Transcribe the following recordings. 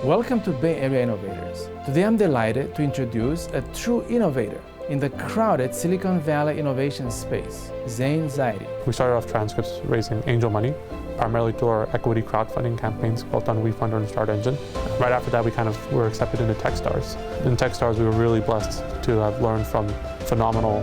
Welcome to Bay Area Innovators. Today I'm delighted to introduce a true innovator in the crowded Silicon Valley innovation space, Zain Zaidi. We started off TransCrypts raising angel money, primarily through our equity crowdfunding campaigns built on WeFunder and Start Engine. Right after that, we were accepted into Techstars. In Techstars, we were really blessed to have learned from phenomenal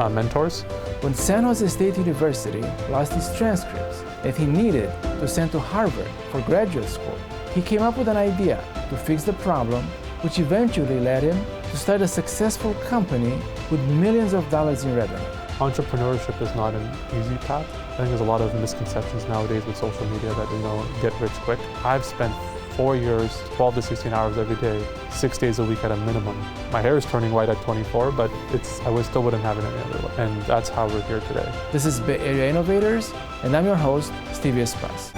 mentors. When San Jose State University lost his transcripts that he needed to send to Harvard for graduate school, he came up with an idea to fix the problem, which eventually led him to start a successful company with millions of dollars in revenue. Entrepreneurship is not an easy path. I think there's a lot of misconceptions nowadays with social media that, get rich quick. I've spent 4 years, 12 to 16 hours every day, 6 days a week at a minimum. My hair is turning white at 24, but still wouldn't have it any other way. And that's how we're here today. This is Bay Area Innovators, and I'm your host, Stevie Espas.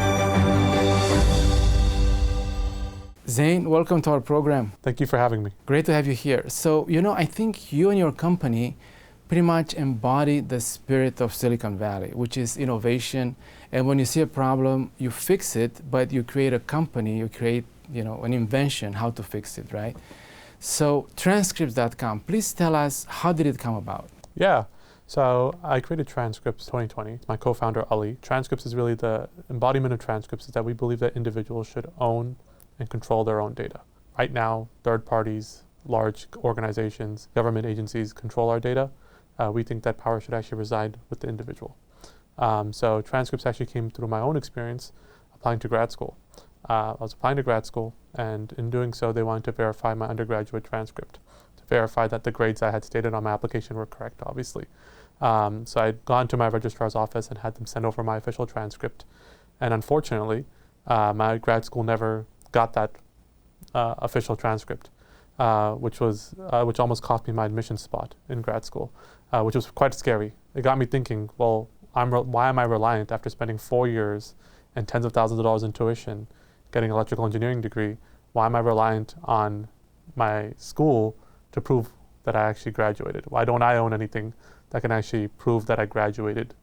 Zain, welcome to our program. Thank you for having me. Great to have you here. So, I think you and your company pretty much embody the spirit of Silicon Valley, which is innovation. And when you see a problem, you fix it, but you create a company, you create, an invention, how to fix it, right? So transcripts.com, please tell us, how did it come about? Yeah, so I created TransCrypts 2020. My co-founder, Ali. TransCrypts is really the embodiment of TransCrypts is that we believe that individuals should own and control their own data. Right now, third parties, large organizations, government agencies control our data. We think that power should actually reside with the individual. So TransCrypts actually came through my own experience applying to grad school. I was applying to grad school, and in doing so, they wanted to verify my undergraduate transcript, to verify that the grades I had stated on my application were correct, obviously. So I'd gone to my registrar's office and had them send over my official transcript. And unfortunately, my grad school never got that official transcript, which almost cost me my admission spot in grad school, which was quite scary. It got me thinking, well, why am I reliant after spending 4 years and tens of thousands of dollars in tuition, getting an electrical engineering degree? Why am I reliant on my school to prove that I actually graduated? Why don't I own anything that can actually prove that I graduated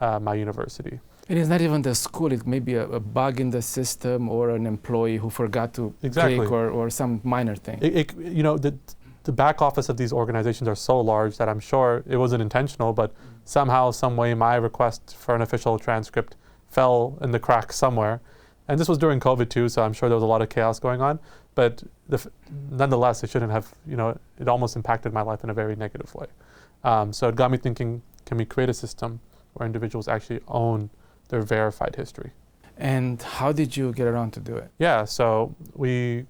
my university? It is not even the school, it may be a bug in the system or an employee who forgot to click or some minor thing. The back office of these organizations are so large that I'm sure it wasn't intentional, but somehow, some way, my request for an official transcript fell in the cracks somewhere. And this was during COVID too, so I'm sure there was a lot of chaos going on. But nonetheless, it shouldn't have, it almost impacted my life in a very negative way. So it got me thinking, can we create a system where individuals actually own their verified history? And how did you get around to do it? Yeah, so we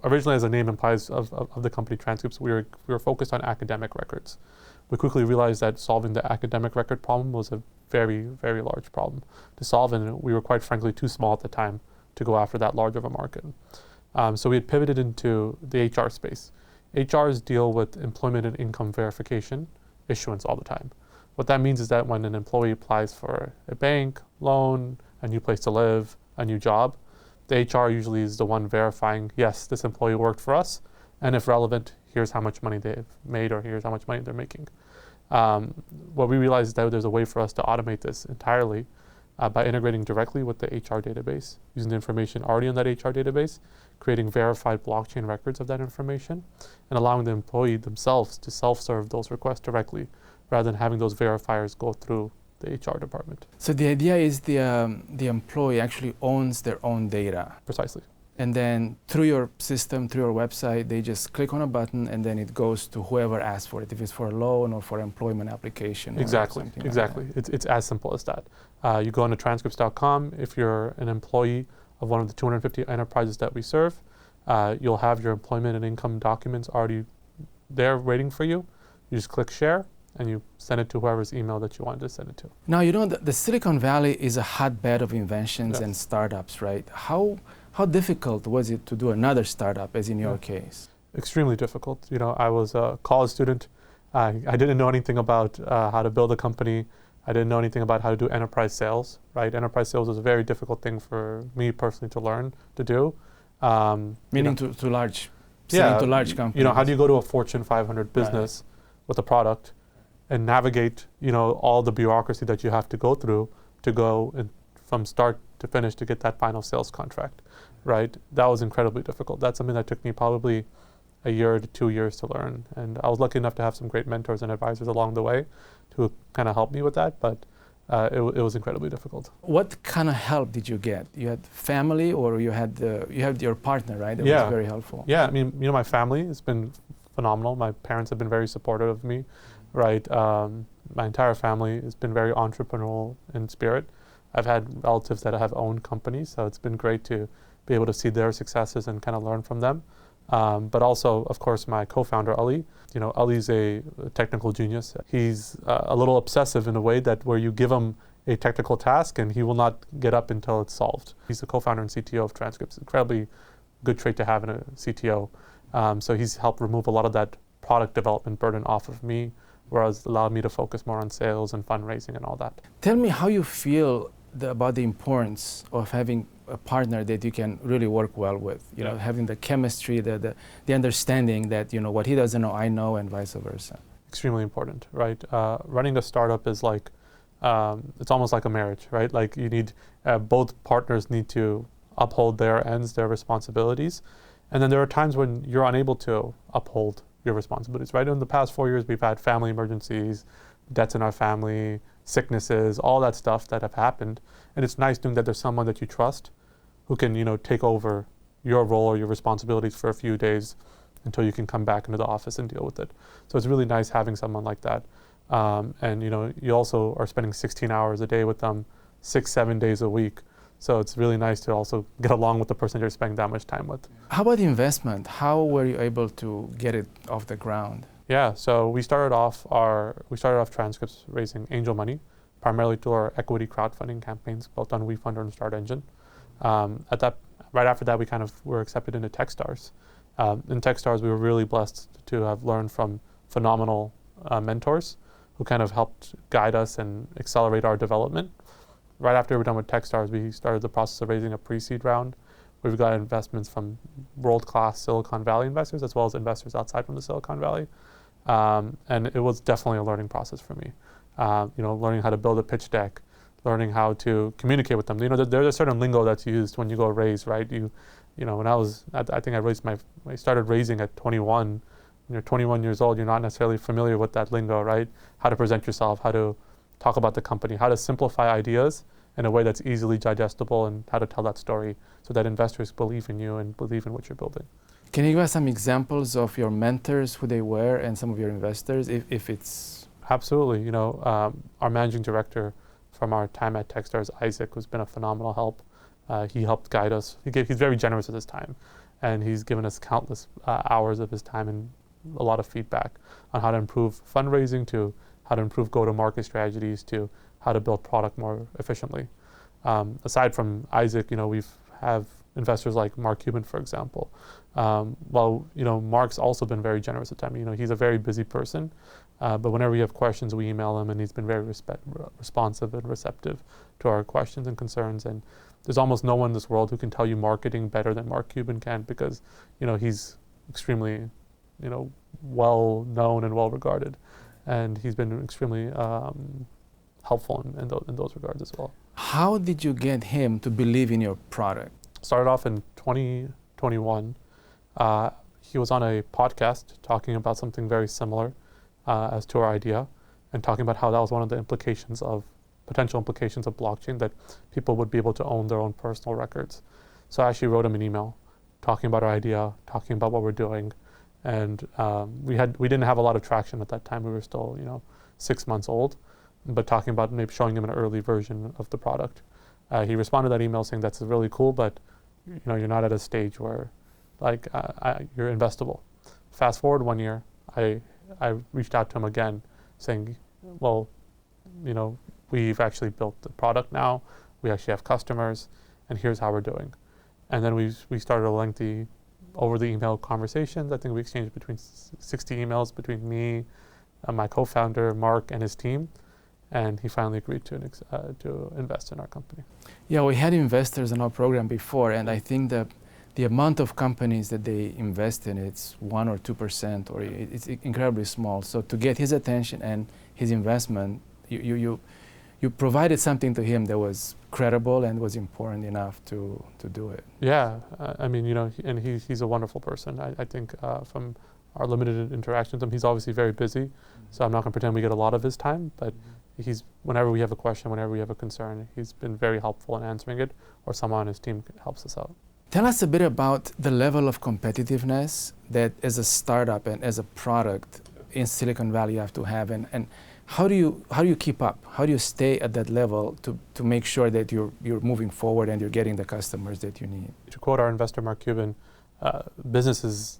originally, as the name implies of the company TransCrypts, we were focused on academic records. We quickly realized that solving the academic record problem was a very, very large problem to solve, and we were quite frankly too small at the time to go after that large of a market. So we had pivoted into the HR space. HRs deal with employment and income verification issuance all the time. What that means is that when an employee applies for a bank, loan, a new place to live, a new job, the HR usually is the one verifying, yes, this employee worked for us, and if relevant, here's how much money they've made or here's how much money they're making. What we realized is that there's a way for us to automate this entirely by integrating directly with the HR database, using the information already in that HR database, creating verified blockchain records of that information, and allowing the employee themselves to self-serve those requests directly, rather than having those verifiers go through the HR department. So the idea is the employee actually owns their own data. Precisely. And then through your system, through your website, they just click on a button and then it goes to whoever asked for it, if it's for a loan or for employment application. Exactly. It's as simple as that. You go on to transcripts.com. If you're an employee of one of the 250 enterprises that we serve, you'll have your employment and income documents already there waiting for you. You just click share, and you send it to whoever's email that you wanted to send it to. Now, the Silicon Valley is a hotbed of inventions and startups, right? How difficult was it to do another startup, as in your case? Extremely difficult. I was a college student. I didn't know anything about how to build a company. I didn't know anything about how to do enterprise sales, right? Enterprise sales is a very difficult thing for me personally to learn to do. Meaning to large, selling to large companies. How do you go to a Fortune 500 business with a product and navigate, all the bureaucracy that you have to go through to go from start to finish to get that final sales contract, right? That was incredibly difficult. That's something that took me probably a year to 2 years to learn. And I was lucky enough to have some great mentors and advisors along the way to kind of help me with that, but it was incredibly difficult. What kind of help did you get? You had family, or you had your partner, right? That was very helpful. Yeah, I mean, my family has been phenomenal. My parents have been very supportive of me, right? My entire family has been very entrepreneurial in spirit. I've had relatives that have owned companies, so it's been great to be able to see their successes and kind of learn from them. But also, of course, my co-founder, Ali. Ali's a technical genius. He's a little obsessive in a way that where you give him a technical task and he will not get up until it's solved. He's the co-founder and CTO of TransCrypts. Incredibly good trait to have in a CTO. So he's helped remove a lot of that product development burden off of me, whereas allowed me to focus more on sales and fundraising and all that. Tell me how you feel about the importance of having a partner that you can really work well with, having the chemistry, the understanding that, what he doesn't know, I know, and vice versa. Extremely important, right? Running a startup is like, it's almost like a marriage, right? Like you need, both partners need to uphold their ends, their responsibilities. And then there are times when you're unable to uphold your responsibilities, right? In the past 4 years, we've had family emergencies, debts in our family, sicknesses, all that stuff that have happened. And it's nice knowing that there's someone that you trust who can, take over your role or your responsibilities for a few days until you can come back into the office and deal with it. So it's really nice having someone like that. And you also are spending 16 hours a day with them, 6-7 days a week. So it's really nice to also get along with the person you're spending that much time with. How about the investment? How were you able to get it off the ground? Yeah, so we started off TransCrypts raising angel money, primarily through our equity crowdfunding campaigns built on WeFunder and Start Engine. Right after that, we kind of were accepted into Techstars. In Techstars, we were really blessed to have learned from phenomenal mentors who kind of helped guide us and accelerate our development. Right after we were done with Techstars, we started the process of raising a pre-seed round. We've got investments from world-class Silicon Valley investors as well as investors outside from the Silicon Valley. And it was definitely a learning process for me. Learning how to build a pitch deck, learning how to communicate with them. There's a certain lingo that's used when you go raise, right? When I think I started raising at 21. When you're 21 years old, you're not necessarily familiar with that lingo, right? How to present yourself, how to talk about the company, how to simplify ideas in a way that's easily digestible, and how to tell that story so that investors believe in you and believe in what you're building. Can you give us some examples of your mentors, who they were, and some of your investors, if it's... Absolutely. Our managing director from our time at Techstars, Isaac, who's been a phenomenal help. He helped guide us. He's very generous with his time, and he's given us countless hours of his time and a lot of feedback on how to improve fundraising, to how to improve go-to-market strategies, to how to build product more efficiently. Aside from Isaac, we have investors like Mark Cuban, for example. Mark's also been very generous at time. He's a very busy person, but whenever we have questions, we email him, and he's been very responsive and receptive to our questions and concerns. And there's almost no one in this world who can tell you marketing better than Mark Cuban can, because he's extremely well known and well regarded, and he's been extremely helpful in those regards as well. How did you get him to believe in your product? Started off in 2021. He was on a podcast talking about something very similar as to our idea, and talking about how that was one of the potential implications of blockchain, that people would be able to own their own personal records. So I actually wrote him an email talking about our idea, talking about what we're doing. And we didn't have a lot of traction at that time. We were still 6 months old, but talking about maybe showing him an early version of the product. He responded to that email saying, that's really cool, but you're not at a stage where you're investable. Fast forward 1 year, I reached out to him again saying, well, we've actually built the product now, we actually have customers, and here's how we're doing. And then we started a lengthy over the email conversations. I think we exchanged between 60 emails between me, my co-founder, Mark, and his team. And he finally agreed to invest in our company. Yeah, we had investors in our program before, and I think the amount of companies that they invest in, it's 1 or 2%, or it's incredibly small. So to get his attention and his investment, you provided something to him that was credible and was important enough to do it. Yeah, I mean, and he's a wonderful person. I think from our limited interactions with him, he's obviously very busy, so I'm not going to pretend we get a lot of his time, but whenever we have a question, whenever we have a concern, he's been very helpful in answering it, or someone on his team helps us out. Tell us a bit about the level of competitiveness that as a startup and as a product in Silicon Valley you have to have, and how do you keep up? How do you stay at that level to make sure that you're moving forward and you're getting the customers that you need? To quote our investor, Mark Cuban, business is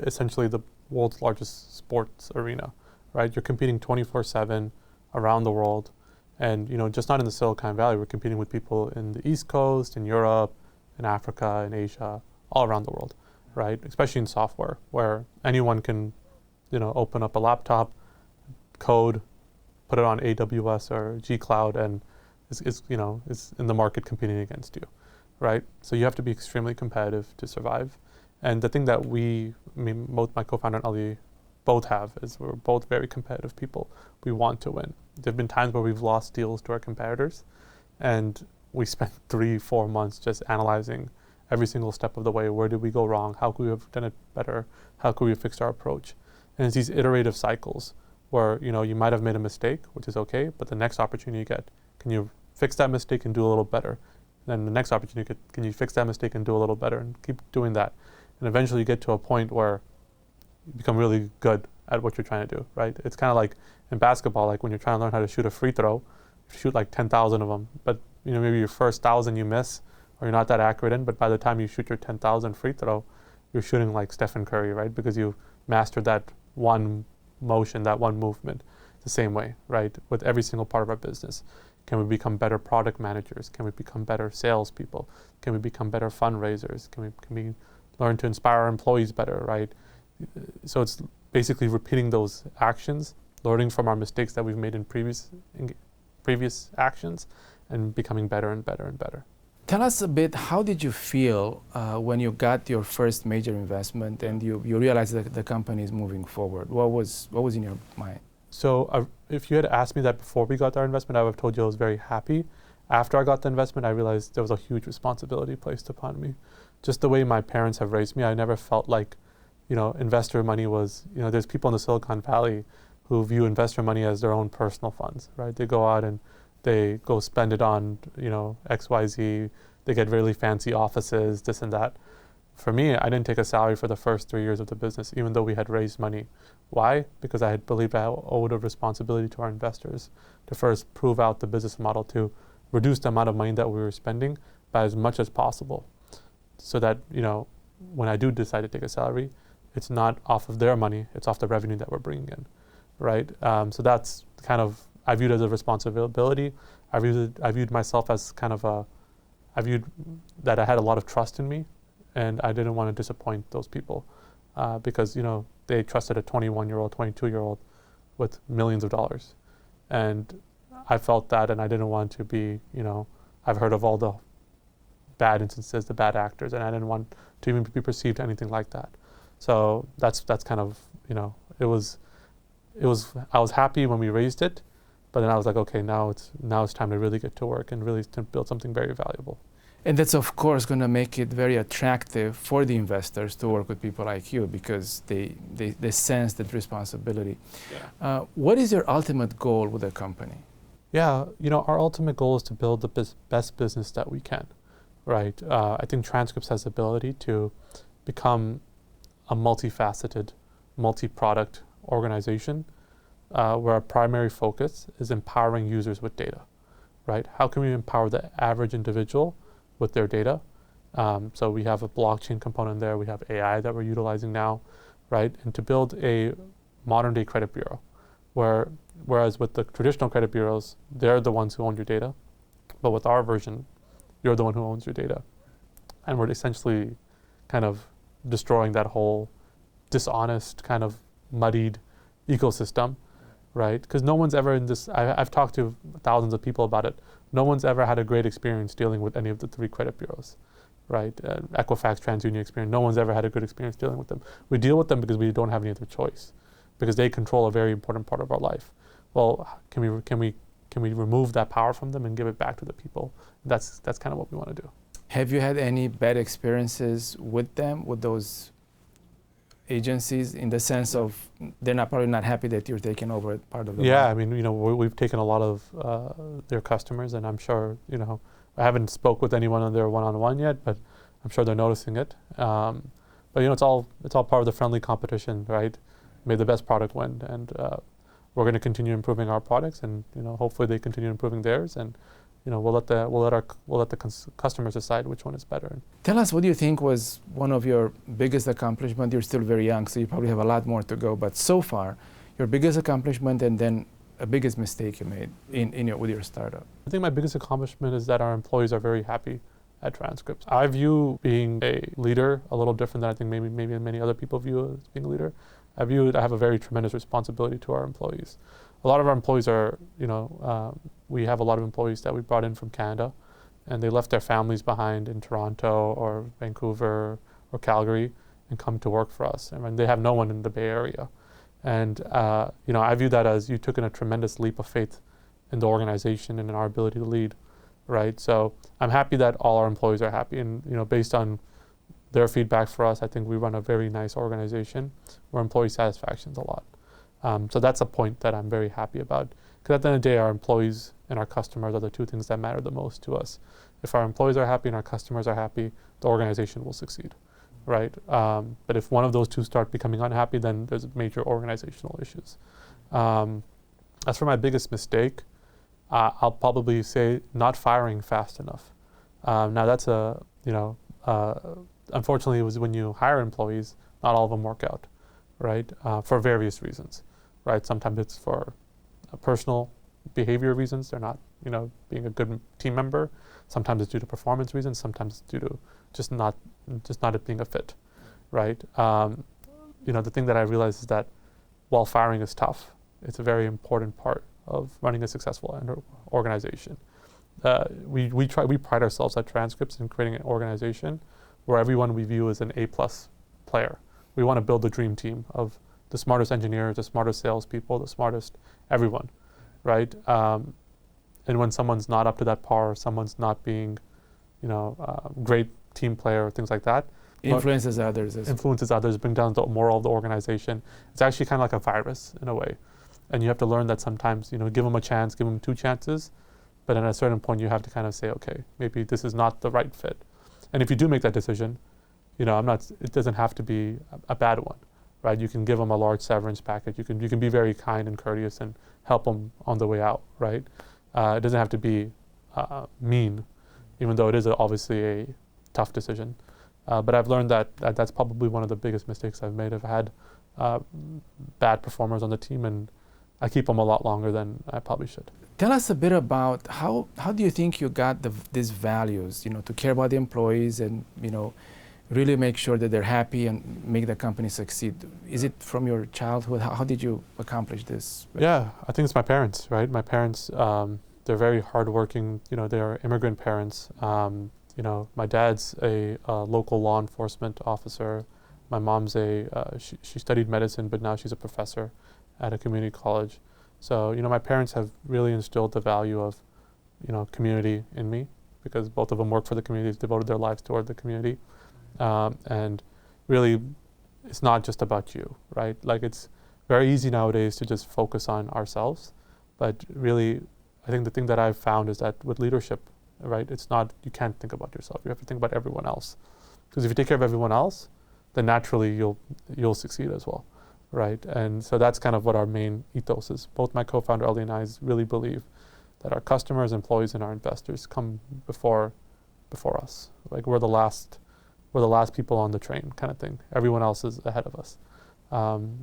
essentially the world's largest sports arena, right? You're competing 24/7 around the world, and just not in the Silicon Valley. We're competing with people in the East Coast, in Europe, in Africa, in Asia, all around the world, right? Especially in software, where anyone can, open up a laptop, code, put it on AWS or G Cloud, and is in the market competing against you, right? So you have to be extremely competitive to survive. And the thing that both my co-founder and Ali both have is we're both very competitive people. We want to win. There have been times where we've lost deals to our competitors, and we spent 3-4 months just analyzing every single step of the way. Where did we go wrong? How could we have done it better? How could we have fixed our approach? And it's these iterative cycles where you might have made a mistake, which is okay, but the next opportunity you get, can you fix that mistake and do a little better? And then the next opportunity you get, can you fix that mistake and do a little better, and keep doing that. And eventually you get to a point where you become really good at what you're trying to do, right? It's kind of like in basketball, like when you're trying to learn how to shoot a free throw, you shoot like 10,000 of them, but maybe your first 1,000 you miss, or you're not that accurate in, but by the time you shoot your 10,000 free throw, you're shooting like Stephen Curry, right? Because you mastered that one motion, that one movement. The same way, right? With every single part of our business. Can we become better product managers? Can we become better salespeople? Can we become better fundraisers? Can we learn to inspire our employees better, right? So it's basically repeating those actions, learning from our mistakes that we've made in previous actions, and becoming better and better and better. Tell us a bit, how did you feel when you got your first major investment and you realized that the company is moving forward? What was in your mind? So if you had asked me that before we got our investment, I would have told you I was very happy. After I got the investment, I realized there was a huge responsibility placed upon me. Just the way my parents have raised me, I never felt like, investor money was, there's people in the Silicon Valley who view investor money as their own personal funds, right? They go out and they go spend it on, XYZ. They get really fancy offices, this and that. For me, I didn't take a salary for the first 3 years of the business, even though we had raised money. Why? Because I had believed I owed a responsibility to our investors to first prove out the business model, to reduce the amount of money that we were spending by as much as possible, so that, when I do decide to take a salary, it's not off of their money, it's off the revenue that we're bringing in, right? So that's kind of, I viewed it as a responsibility. I viewed myself as I viewed that I had a lot of trust in me, and I didn't want to disappoint those people because, they trusted a 21-year-old, 22-year-old with millions of dollars. And I felt that, and I didn't want to be, I've heard of all the bad instances, the bad actors, and I didn't want to even be perceived anything like that. So that's kind of, I was happy when we raised it, but then I was like, okay, now it's time to really get to work and really to build something very valuable. And that's, of course, going to make it very attractive for the investors to work with people like you, because they sense that responsibility. Yeah. What is your ultimate goal with the company? Yeah, our ultimate goal is to build the best business that we can, right? I think TransCrypts has the ability to become a multifaceted, multi-product organization where our primary focus is empowering users with data, right? How can we empower the average individual with their data? So we have a blockchain component there, we have AI that we're utilizing now, right? And to build a modern day credit bureau, whereas with the traditional credit bureaus, they're the ones who own your data, but with our version, you're the one who owns your data. And we're essentially kind of destroying that whole dishonest, kind of muddied ecosystem, right? Because no one's ever in this, I've talked to thousands of people about it, no one's ever had a great experience dealing with any of the 3 credit bureaus, right? Equifax, TransUnion, Experian, no one's ever had a good experience dealing with them. We deal with them because we don't have any other choice, because they control a very important part of our life. Well, can can we remove that power from them and give it back to the people? That's kind of what we want to do. Have you had any bad experiences with them, with those agencies, in the sense of they're probably not happy that you're taking over part of the Yeah, market? I mean, we've taken a lot of their customers, and I'm sure, I haven't spoke with anyone on their one-on-one yet, but I'm sure they're noticing it. But it's all part of the friendly competition, right? May the best product win, and we're going to continue improving our products, and hopefully they continue improving theirs, and we'll let the customers decide which one is better. Tell us, what do you think was one of your biggest accomplishments? You're still very young, so you probably have a lot more to go. But so far, your biggest accomplishment, and then a biggest mistake you made with your startup. I think my biggest accomplishment is that our employees are very happy at TransCrypts. I view being a leader a little different than I think maybe many other people view as being a leader. I have a very tremendous responsibility to our employees. A lot of our employees are, we have a lot of employees that we brought in from Canada, and they left their families behind in Toronto or Vancouver or Calgary and come to work for us. I mean, they have no one in the Bay Area. And, I view that as you took in a tremendous leap of faith in the organization and in our ability to lead, right? So I'm happy that all our employees are happy, and, based on their feedback for us, I think we run a very nice organization where employee satisfaction is a lot. So that's a point that I'm very happy about. Because at the end of the day, our employees and our customers are the two things that matter the most to us. If our employees are happy and our customers are happy, the organization will succeed, right? But if one of those two start becoming unhappy, then there's major organizational issues. As for my biggest mistake, I'll probably say not firing fast enough. Now that's unfortunately, it was when you hire employees, not all of them work out, right? For various reasons, right? Sometimes it's for personal behavior reasons. They're not, being a good team member. Sometimes it's due to performance reasons. Sometimes it's due to just not it being a fit, right? The thing that I realized is that while firing is tough, it's a very important part of running a successful organization. We pride ourselves at TransCrypts in creating an organization where everyone we view as an A+ player. We want to build the dream team of the smartest engineers, the smartest salespeople, the smartest everyone, right? And when someone's not up to that par, someone's not being, great team player, things like that. Influences others. Bring down the moral of the organization. It's actually kind of like a virus in a way. And you have to learn that sometimes, give them a chance, give them 2 chances, but at a certain point you have to kind of say, okay, maybe this is not the right fit. And if you do make that decision, it doesn't have to be a bad one, right? You can give them a large severance package. You can be very kind and courteous and help them on the way out, right? It doesn't have to be mean, even though it is obviously a tough decision. But I've learned that that's probably one of the biggest mistakes I've made. I've had bad performers on the team, and I keep them a lot longer than I probably should. Tell us a bit about how do you think you got these values, to care about the employees and, really make sure that they're happy and make the company succeed. Is it from your childhood? How did you accomplish this? Yeah, I think it's my parents, right? My parents, they're very hardworking. They're immigrant parents. My dad's a local law enforcement officer. My mom's she studied medicine, but now she's a professor at a community college. So, my parents have really instilled the value of, community in me, because both of them work for the community, devoted their lives toward the community. And really, it's not just about you, right? Like, it's very easy nowadays to just focus on ourselves. But really, I think the thing that I've found is that with leadership, right, you can't think about yourself. You have to think about everyone else. Because if you take care of everyone else, then naturally you'll succeed as well, right? And so that's kind of what our main ethos is. Both my co-founder Ali and I really believe that our customers, employees, and our investors come before us. Like, we're the last people on the train, kind of thing. Everyone else is ahead of us.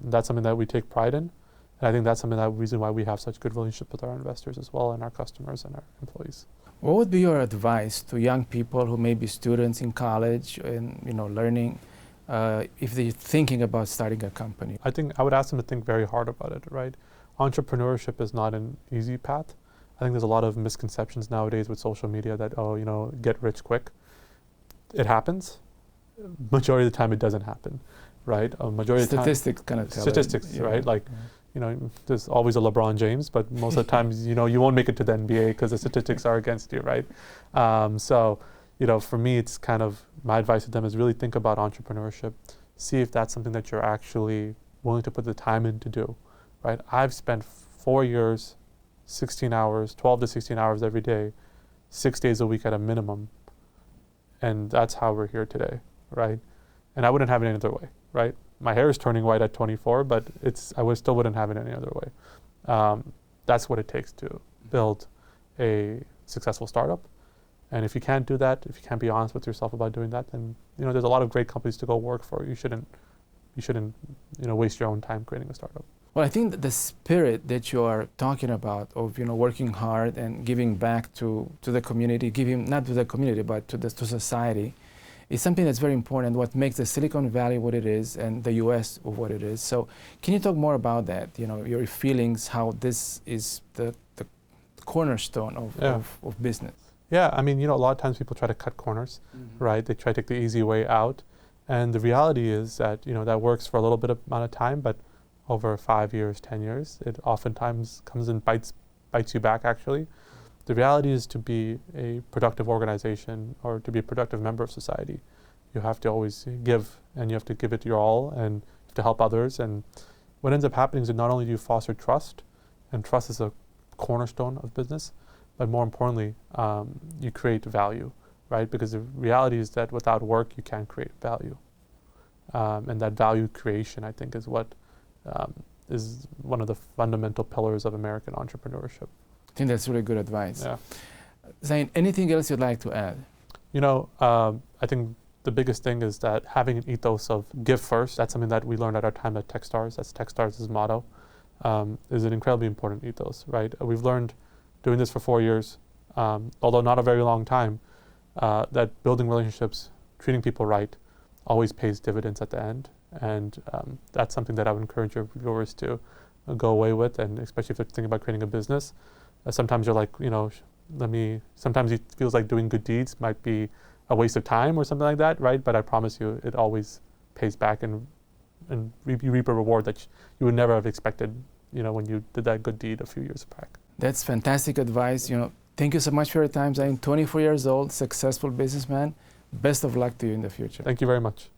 That's something that we take pride in, and I think that's reason why we have such good relationship with our investors as well, and our customers and our employees. What would be your advice to young people who may be students in college and learning, if they're thinking about starting a company? I think I would ask them to think very hard about it, right? Entrepreneurship is not an easy path. I think there's a lot of misconceptions nowadays with social media that, get rich quick. It happens. Majority of the time it doesn't happen, right? Majority of the time, statistics kind of tell statistics, it. right? Like, there's always a LeBron James, but most of the times, you won't make it to the NBA because the statistics are against you, right? So, for me, it's kind of, my advice to them is really think about entrepreneurship. See if that's something that you're actually willing to put the time in to do, right? I've spent 4 years, 16 hours, 12 to 16 hours every day, 6 days a week at a minimum. And that's how we're here today, right? And I wouldn't have it any other way, right? My hair is turning white at 24, but still wouldn't have it any other way. That's what it takes to build a successful startup. And if you can't do that, if you can't be honest with yourself about doing that, then there's a lot of great companies to go work for. You shouldn't waste your own time creating a startup. Well, I think that the spirit that you are talking about of working hard and giving back to the community, giving not to the community but to society, is something that's very important. What makes the Silicon Valley what it is and the U.S. of what it is. So, can you talk more about that? Your feelings, how this is the cornerstone of business. Yeah, I mean, a lot of times people try to cut corners, right? They try to take the easy way out, and the reality is that that works for a little bit of amount of time, but over 5 years, 10 years, it oftentimes comes and bites you back. Actually, the reality is to be a productive organization or to be a productive member of society, you have to always give, and you have to give it your all, and you have to help others. And what ends up happening is that not only do you foster trust, and trust is a cornerstone of business, but more importantly, you create value, right? Because the reality is that without work, you can't create value. And that value creation, I think, is what is one of the fundamental pillars of American entrepreneurship. I think that's really good advice. Yeah. Zain, anything else you'd like to add? I think the biggest thing is that having an ethos of give first, that's something that we learned at our time at Techstars. That's Techstars' motto, is an incredibly important ethos, right? We've learned doing this for 4 years, although not a very long time, that building relationships, treating people right, always pays dividends at the end. And that's something that I would encourage your viewers to go away with, and especially if they're thinking about creating a business. Sometimes you're like, sometimes it feels like doing good deeds might be a waste of time or something like that, right? But I promise you, it always pays back, and you reap a reward that you would never have expected, when you did that good deed a few years back. That's fantastic advice. Thank you so much for your time, Zain. 24 years old, successful businessman. Best of luck to you in the future. Thank you very much.